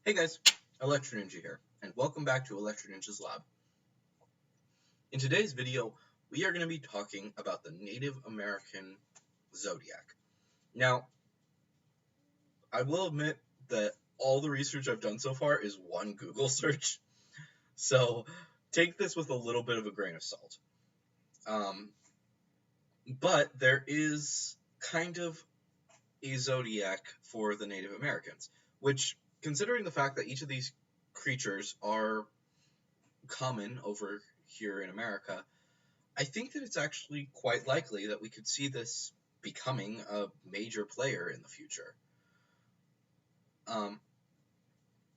Hey guys, Electro Ninja here, and welcome back to Electro Ninja's Lab. In today's video, we are going to be talking about the Native American Zodiac. Now, I will admit that all the research I've done so far is one Google search, so take this with a little bit of a grain of salt. But there is kind of a Zodiac for the Native Americans, which, considering the fact that each of these creatures are common over here in America, I think that it's actually quite likely that we could see this becoming a major player in the future.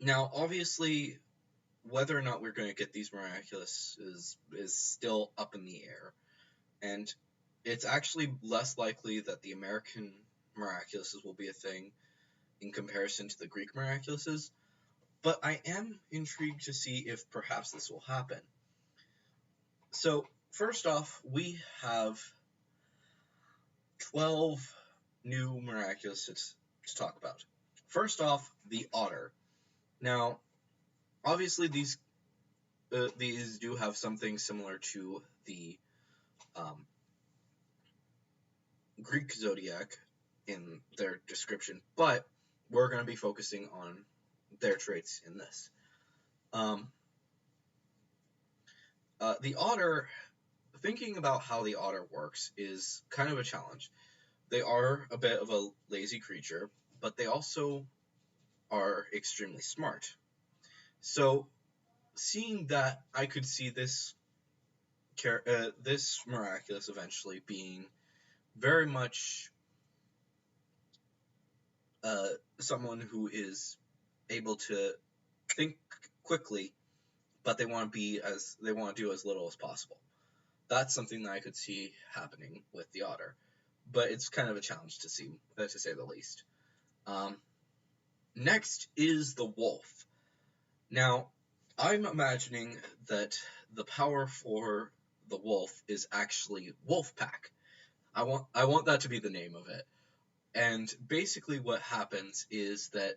Now, obviously, whether or not we're going to get these Miraculous is still up in the air, and it's actually less likely that the American Miraculouses will be a thing in comparison to the Greek Miraculouses, but I am intrigued to see if perhaps this will happen. So, first off, we have 12 new Miraculous to talk about. First off, the Otter. Now, obviously, these do have something similar to the Greek Zodiac in their description, but we're going to be focusing on their traits in this. The Otter, thinking about how the Otter works is kind of a challenge. They are a bit of a lazy creature, but they also are extremely smart. So, seeing that, I could see this Miraculous eventually being very much someone who is able to think quickly, but they want to do as little as possible. That's something that I could see happening with the Otter, but it's kind of a challenge to say the least. Next is the Wolf. Now, I'm imagining that the power for the Wolf is actually Wolf Pack. I want that to be the name of it. And basically what happens is that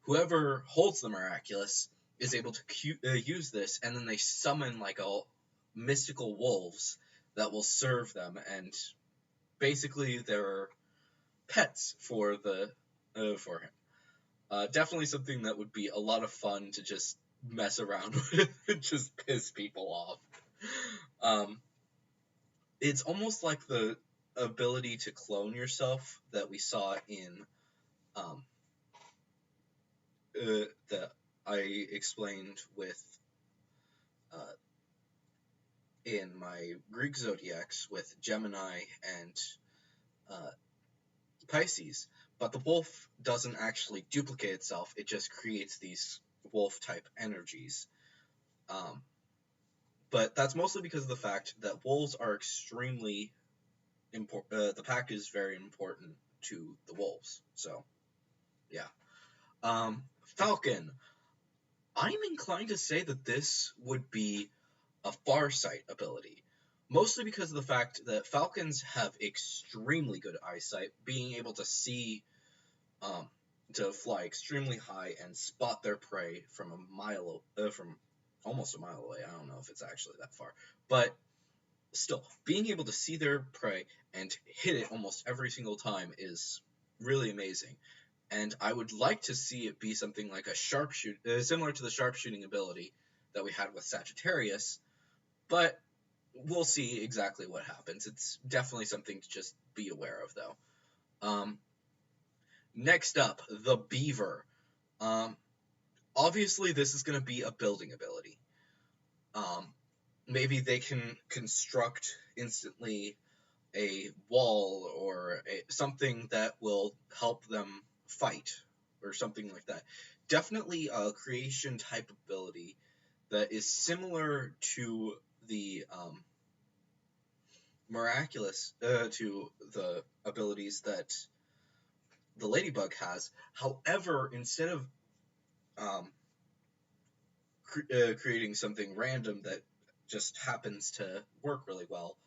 whoever holds the Miraculous is able to use this, and then they summon like a mystical wolves that will serve them, and basically they're pets for for him. Definitely something that would be a lot of fun to just mess around with and just piss people off. It's almost like the ability to clone yourself that we saw in that I explained with in my Greek zodiacs with Gemini and Pisces. But the wolf doesn't actually duplicate itself; it just creates these wolf-type energies. But that's mostly because of the fact that wolves are extremely important. The pack is very important to the wolves. So, yeah. Falcon. I'm inclined to say that this would be a farsight ability, mostly because of the fact that falcons have extremely good eyesight, being able to see, to fly extremely high and spot their prey from from almost a mile away. I don't know if it's actually that far, but still, being able to see their prey and hit it almost every single time is really amazing. And I would like to see it be something like a similar to the sharpshooting ability that we had with Sagittarius, but we'll see exactly what happens. It's definitely something to just be aware of, though. Next up, the Beaver. Obviously, this is going to be a building ability. Maybe they can construct instantly a wall or something that will help them fight or something like that. Definitely a creation type ability that is similar to the Miraculous, to the abilities that the Ladybug has. However, instead of creating something random that just happens to work really well,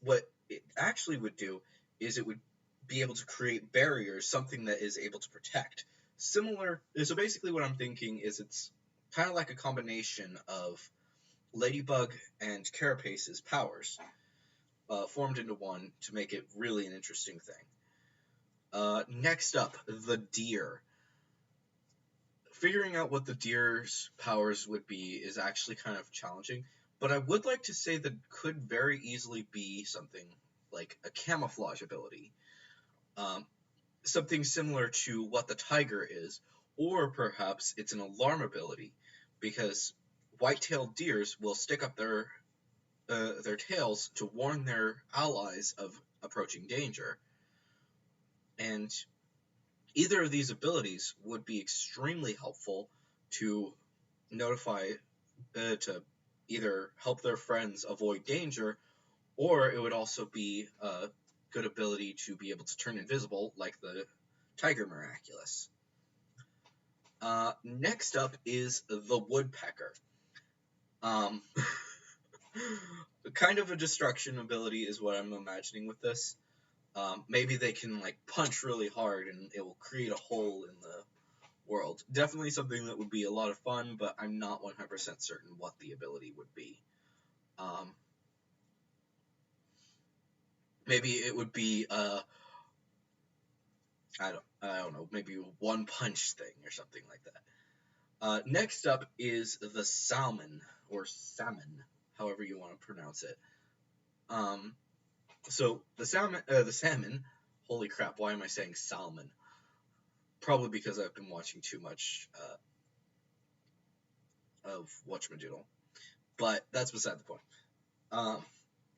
what it actually would do is it would be able to create barriers, something that is able to protect. Similar. So basically, what I'm thinking is it's kind of like a combination of Ladybug and Carapace's powers formed into one to make it really an interesting thing. Next up, the deer. Figuring out what the deer's powers would be is actually kind of challenging, but I would like to say that could very easily be something like a camouflage ability. Um, Something similar to what the tiger is, or perhaps it's an alarm ability, because white-tailed deers will stick up their tails to warn their allies of approaching danger, and either of these abilities would be extremely helpful to notify to either help their friends avoid danger, or it would also be a good ability to be able to turn invisible, like the Tiger Miraculous. Next up is the Woodpecker. Um, kind of a destruction ability is what I'm imagining with this. Maybe they can like punch really hard and it will create a hole in the world. Definitely something that would be a lot of fun, but I'm not 100% certain what the ability would be. Maybe it would be I don't know, maybe a one punch thing or something like that. Next up is the Salmon, or Salmon, however you want to pronounce it. So the salmon. Holy crap! Why am I saying Salmon? Probably because I've been watching too much of Whatchamadoodle. But that's beside the point.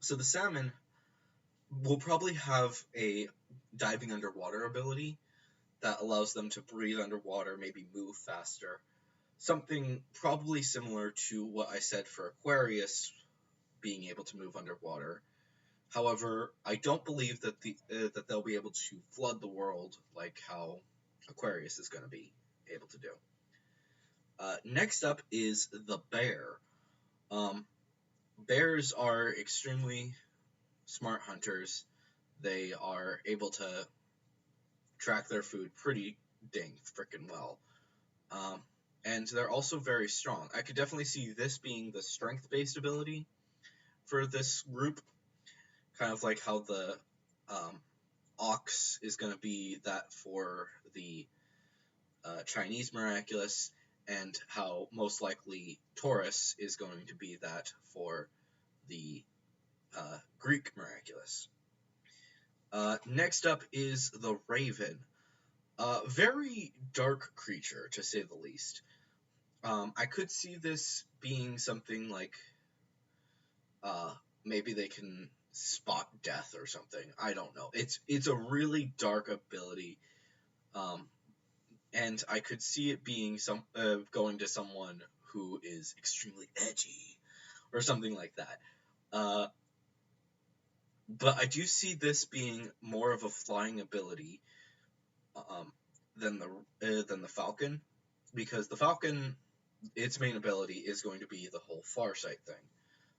So the salmon will probably have a diving underwater ability that allows them to breathe underwater, maybe move faster. Something probably similar to what I said for Aquarius being able to move underwater. However, I don't believe that that they'll be able to flood the world like how Aquarius is going to be able to do. Next up is the bear. Bears are extremely smart hunters. They are able to track their food pretty dang freaking well. And they're also very strong. I could definitely see this being the strength-based ability for this group, kind of like how the ox is going to be that for the Chinese Miraculous, and how most likely Taurus is going to be that for the Greek Miraculous. Next up is the Raven. Very dark creature, to say the least. I could see this being something like maybe they can spot death or something. I don't know. It's a really dark ability, and I could see it being going to someone who is extremely edgy or something like that. But I do see this being more of a flying ability than the Falcon, because the Falcon, its main ability is going to be the whole Farsight thing,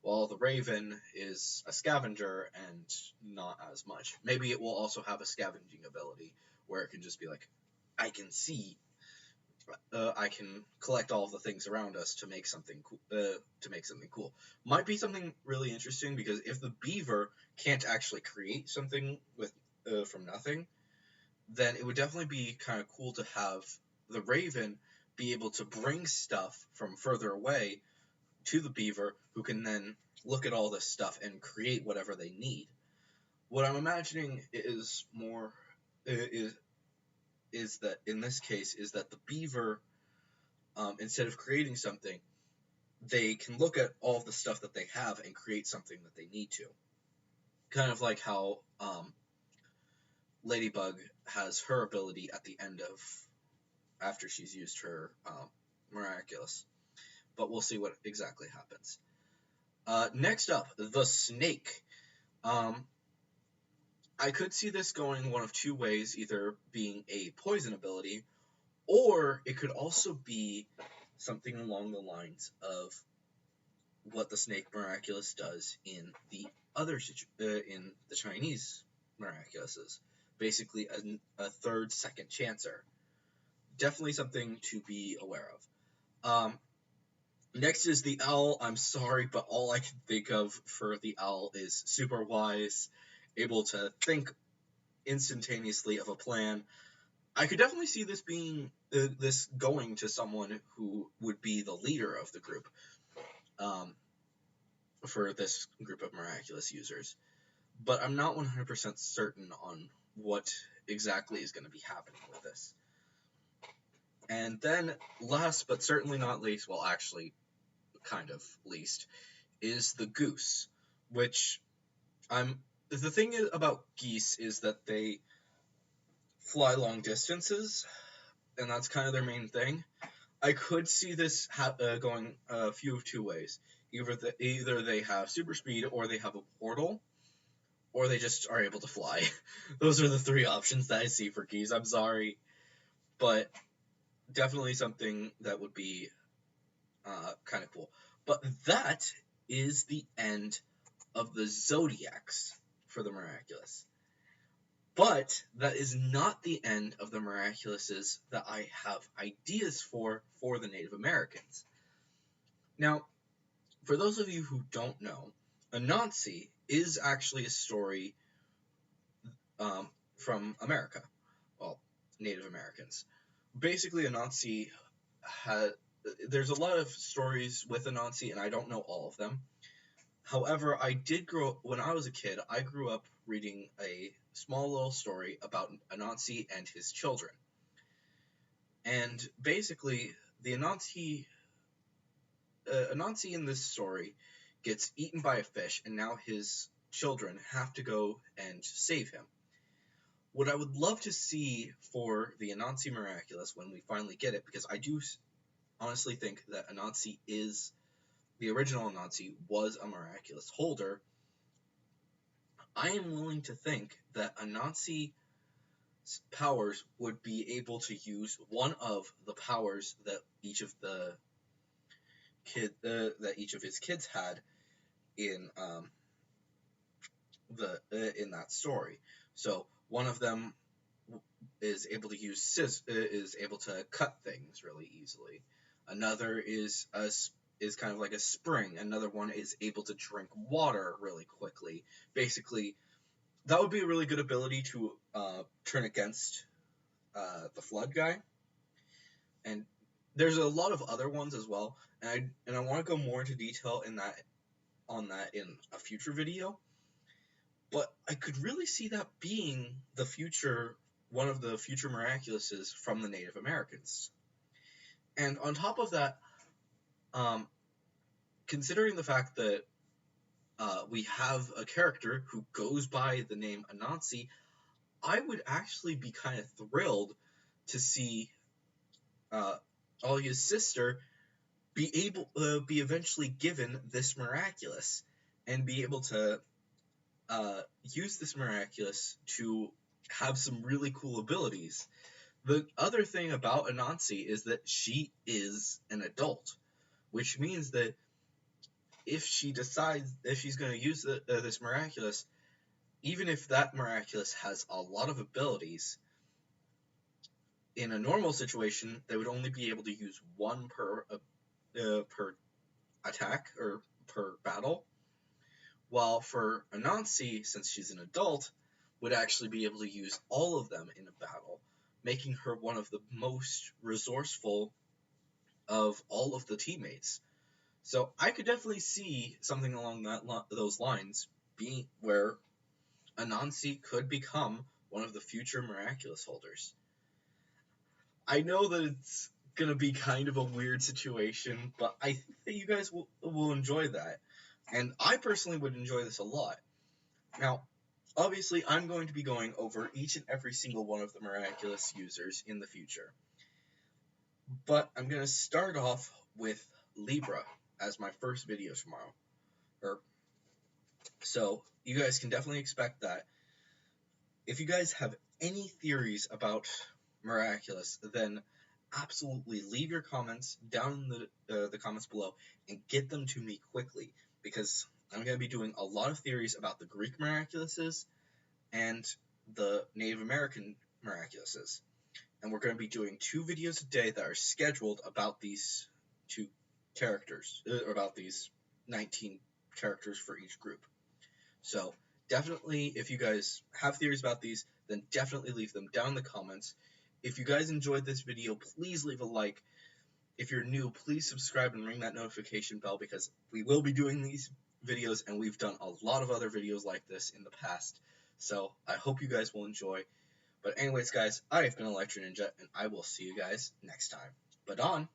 while the Raven is a scavenger and not as much. Maybe it will also have a scavenging ability where it can just be like, I can see, I can collect all of the things around us to make something cool. Might be something really interesting, because if the beaver can't actually create something with from nothing, then it would definitely be kind of cool to have the Raven be able to bring stuff from further away to the beaver, who can then look at all this stuff and create whatever they need. What I'm imagining is more is that in this case is that the beaver, instead of creating something, they can look at all the stuff that they have and create something that they need to. Kind of like how Ladybug has her ability at the end of after she's used her Miraculous. But we'll see what exactly happens. Next up, the snake. I could see this going one of two ways, either being a poison ability, or it could also be something along the lines of what the snake Miraculous does in the in the Chinese Miraculouses. Basically, a third second chancer. definitely something to be aware of. Next is the owl. I'm sorry, but all I can think of for the owl is super wise, able to think instantaneously of a plan. I could definitely see this being this going to someone who would be the leader of the group, for this group of miraculous users. But I'm not 100% certain on what exactly is going to be happening with this. And then, last but certainly not least, well, actually, kind of least, is the goose, which the thing about geese is that they fly long distances, and that's kind of their main thing. I could see this going a few of two ways. Either they have super speed, or they have a portal, or they just are able to fly. Those are the three options that I see for geese. I'm sorry, but definitely something that would be kind of cool. But that is the end of the Zodiacs for the Miraculous. But that is not the end of the Miraculouses that I have ideas for the Native Americans. Now, for those of you who don't know, Anansi is actually a story from America. Well, Native Americans. Basically, Anansi there's a lot of stories with Anansi, and I don't know all of them. However, when I was a kid, I grew up reading a small little story about Anansi and his children. And basically, the Anansi in this story gets eaten by a fish, and now his children have to go and save him. What I would love to see for the Anansi Miraculous when we finally get it, because I do honestly think that the original Anansi was a miraculous holder. I am willing to think that Anansi's powers would be able to use one of the powers that each of his kids had in that story. So one of them is able to cut things really easily. Another is kind of like a spring. Another one is able to drink water really quickly. Basically, that would be a really good ability to turn against the flood guy. And there's a lot of other ones as well. And I want to go more into detail on that in a future video. But I could really see that being one of the future Miraculouses from the Native Americans. And on top of that, considering the fact that we have a character who goes by the name Anansi, I would actually be kind of thrilled to see Alia's sister be eventually given this Miraculous and be able to use this Miraculous to have some really cool abilities. The other thing about Anansi is that she is an adult, which means that if she decides if she's going to use this Miraculous, even if that Miraculous has a lot of abilities, in a normal situation, they would only be able to use one per attack or per battle. While for Anansi, since she's an adult, would actually be able to use all of them in a battle, making her one of the most resourceful of all of the teammates. So I could definitely see something along those lines being where Anansi could become one of the future Miraculous holders. I know that it's going to be kind of a weird situation, but I think that you guys will enjoy that. And I personally would enjoy this a lot. Now, obviously, I'm going to be going over each and every single one of the Miraculous users in the future. But I'm going to start off with Libra as my first video tomorrow. So, you guys can definitely expect that. If you guys have any theories about Miraculous, then absolutely leave your comments down in the comments below and get them to me quickly, because I'm going to be doing a lot of theories about the Greek Miraculouses and the Native American Miraculouses. and we're going to be doing 2 videos a day that are scheduled about these 2 characters, or about these 19 characters for each group. So definitely, if you guys have theories about these, then definitely leave them down in the comments. If you guys enjoyed this video, please leave a like. If you're new, please subscribe and ring that notification bell, because we will be doing these videos, and we've done a lot of other videos like this in the past. So I hope you guys will enjoy. But anyways, guys, I have been Electro Ninja, and I will see you guys next time. Badon!